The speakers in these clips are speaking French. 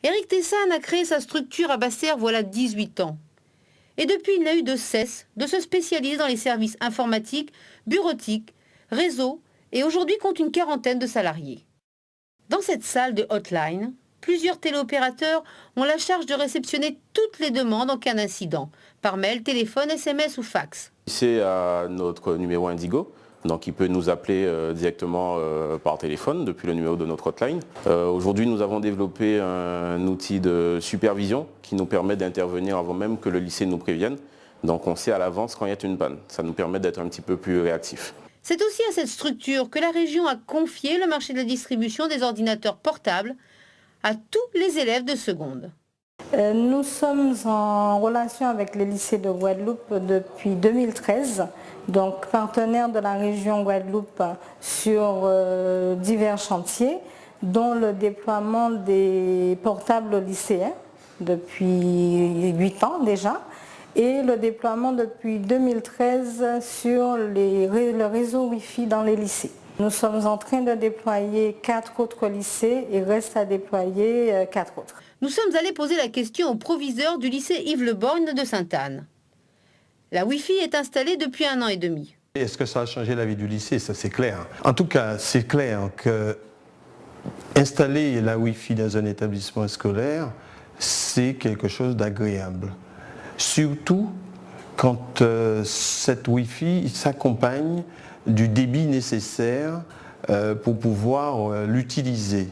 Éric Tessan a créé sa structure à Basse-Terre voilà 18 ans. Et depuis, il n'a eu de cesse de se spécialiser dans les services informatiques, bureautiques, réseaux et aujourd'hui compte une quarantaine de salariés. Dans cette salle de hotline, plusieurs téléopérateurs ont la charge de réceptionner toutes les demandes en cas d'incident, par mail, téléphone, SMS ou fax. C'est à notre numéro Indigo. Donc il peut nous appeler directement par téléphone depuis le numéro de notre hotline. Aujourd'hui nous avons développé un outil de supervision qui nous permet d'intervenir avant même que le lycée nous prévienne. Donc on sait à l'avance quand il y a une panne. Ça nous permet d'être un petit peu plus réactifs. C'est aussi à cette structure que la région a confié le marché de la distribution des ordinateurs portables à tous les élèves de seconde. Nous sommes en relation avec les lycées de Guadeloupe depuis 2013, donc partenaires de la région Guadeloupe sur divers chantiers, dont le déploiement des portables lycéens depuis 8 ans déjà, et le déploiement depuis 2013 sur le réseau Wi-Fi dans les lycées. Nous sommes en train de déployer 4 autres lycées et reste à déployer 4 autres. Nous sommes allés poser la question au proviseur du lycée Yves Le Borgne de Sainte-Anne. La Wi-Fi est installée depuis 1 an et demi. Est-ce que ça a changé la vie du lycée? Ça c'est clair. En tout cas, c'est clair que installer la Wi-Fi dans un établissement scolaire, c'est quelque chose d'agréable. Surtout quand cette Wi-Fi s'accompagne du débit nécessaire pour pouvoir l'utiliser.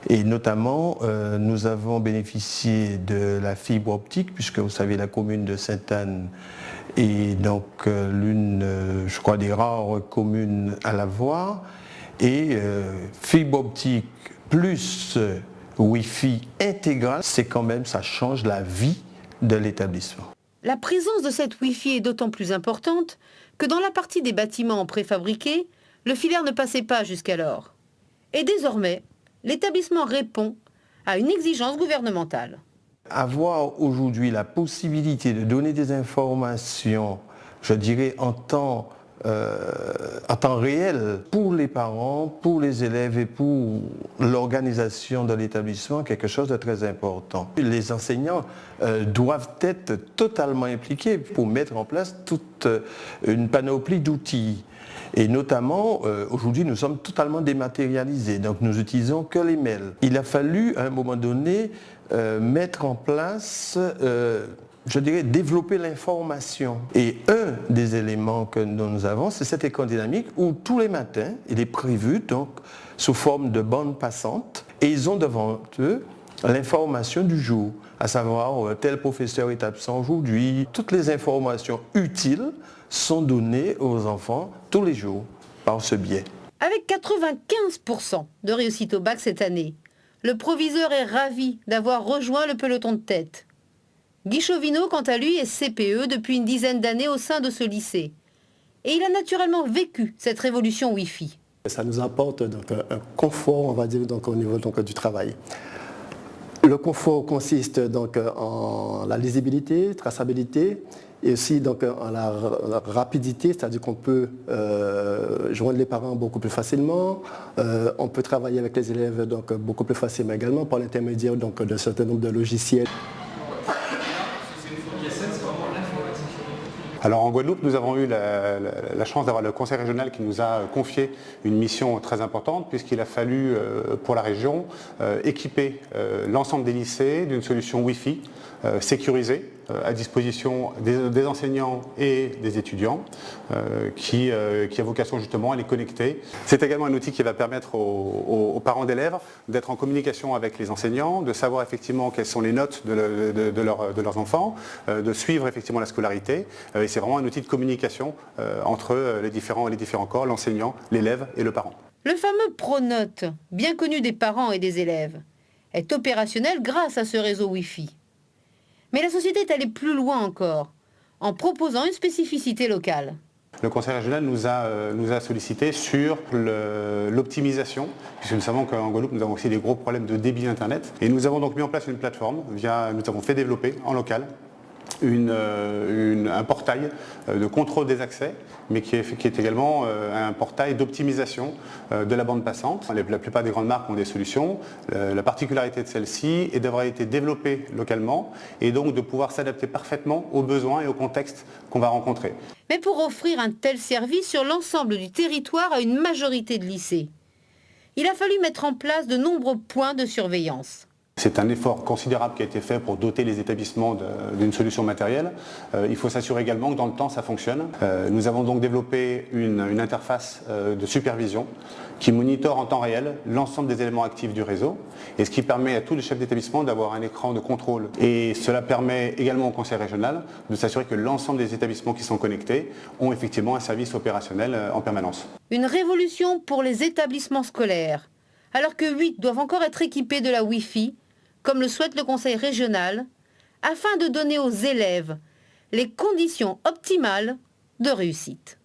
Et notamment, nous avons bénéficié de la fibre optique, puisque vous savez, la commune de Sainte-Anne est donc l'une, je crois, des rares communes à l'avoir. Et fibre optique plus Wi-Fi intégral, c'est quand même, ça change la vie de l'établissement. La présence de cette Wi-Fi est d'autant plus importante que dans la partie des bâtiments préfabriqués, le filaire ne passait pas jusqu'alors. Et désormais, l'établissement répond à une exigence gouvernementale. Avoir aujourd'hui la possibilité de donner des informations, je dirais en temps réel pour les parents, pour les élèves et pour l'organisation de l'établissement, quelque chose de très important. Les enseignants doivent être totalement impliqués pour mettre en place toute une panoplie d'outils. Et notamment, aujourd'hui, nous sommes totalement dématérialisés, donc nous n'utilisons que les mails. Il a fallu, à un moment donné, mettre en place, je dirais, développer l'information. Et un des éléments que nous avons, c'est cette école dynamique où tous les matins, il est prévu, donc, sous forme de bande passante, et ils ont devant eux l'information du jour, à savoir tel professeur est absent aujourd'hui. Toutes les informations utiles sont données aux enfants tous les jours par ce biais. Avec 95% de réussite au bac cette année, le proviseur est ravi d'avoir rejoint le peloton de tête. Guy Chauvineau, quant à lui, est CPE depuis une dizaine d'années au sein de ce lycée. Et il a naturellement vécu cette révolution Wi-Fi. Ça nous apporte donc un confort, on va dire, donc, au niveau donc, du travail. Le confort consiste donc en la lisibilité, traçabilité, et aussi donc en la rapidité, c'est-à-dire qu'on peut joindre les parents beaucoup plus facilement, on peut travailler avec les élèves donc beaucoup plus facilement également par l'intermédiaire donc d'un certain nombre de logiciels. Alors en Guadeloupe, nous avons eu la chance d'avoir le conseil régional qui nous a confié une mission très importante puisqu'il a fallu pour la région équiper l'ensemble des lycées d'une solution Wi-Fi sécurisée à disposition des enseignants et des étudiants qui a vocation justement à les connecter. C'est également un outil qui va permettre aux parents d'élèves d'être en communication avec les enseignants, de savoir effectivement quelles sont les notes de leurs enfants, de suivre effectivement la scolarité. Et c'est vraiment un outil de communication entre les différents corps, l'enseignant, l'élève et le parent. Le fameux Pronote, bien connu des parents et des élèves, est opérationnel grâce à ce réseau Wi-Fi. Mais la société est allée plus loin encore, en proposant une spécificité locale. Le conseil régional nous a sollicité sur l'optimisation, puisque nous savons qu'en Guadeloupe, nous avons aussi des gros problèmes de débit Internet. Et nous avons donc mis en place une plateforme, nous avons fait développer en local un portail de contrôle des accès, mais qui est également un portail d'optimisation de la bande passante. La plupart des grandes marques ont des solutions. La particularité de celle-ci est d'avoir été développée localement et donc de pouvoir s'adapter parfaitement aux besoins et au contexte qu'on va rencontrer. Mais pour offrir un tel service sur l'ensemble du territoire à une majorité de lycées, il a fallu mettre en place de nombreux points de surveillance. C'est un effort considérable qui a été fait pour doter les établissements d'une solution matérielle. Il faut s'assurer également que dans le temps ça fonctionne. Nous avons donc développé une interface de supervision qui monitore en temps réel l'ensemble des éléments actifs du réseau et ce qui permet à tous les chefs d'établissement d'avoir un écran de contrôle. Et cela permet également au conseil régional de s'assurer que l'ensemble des établissements qui sont connectés ont effectivement un service opérationnel en permanence. Une révolution pour les établissements scolaires, alors que 8 doivent encore être équipés de la Wi-Fi, comme le souhaite le conseil régional, afin de donner aux élèves les conditions optimales de réussite.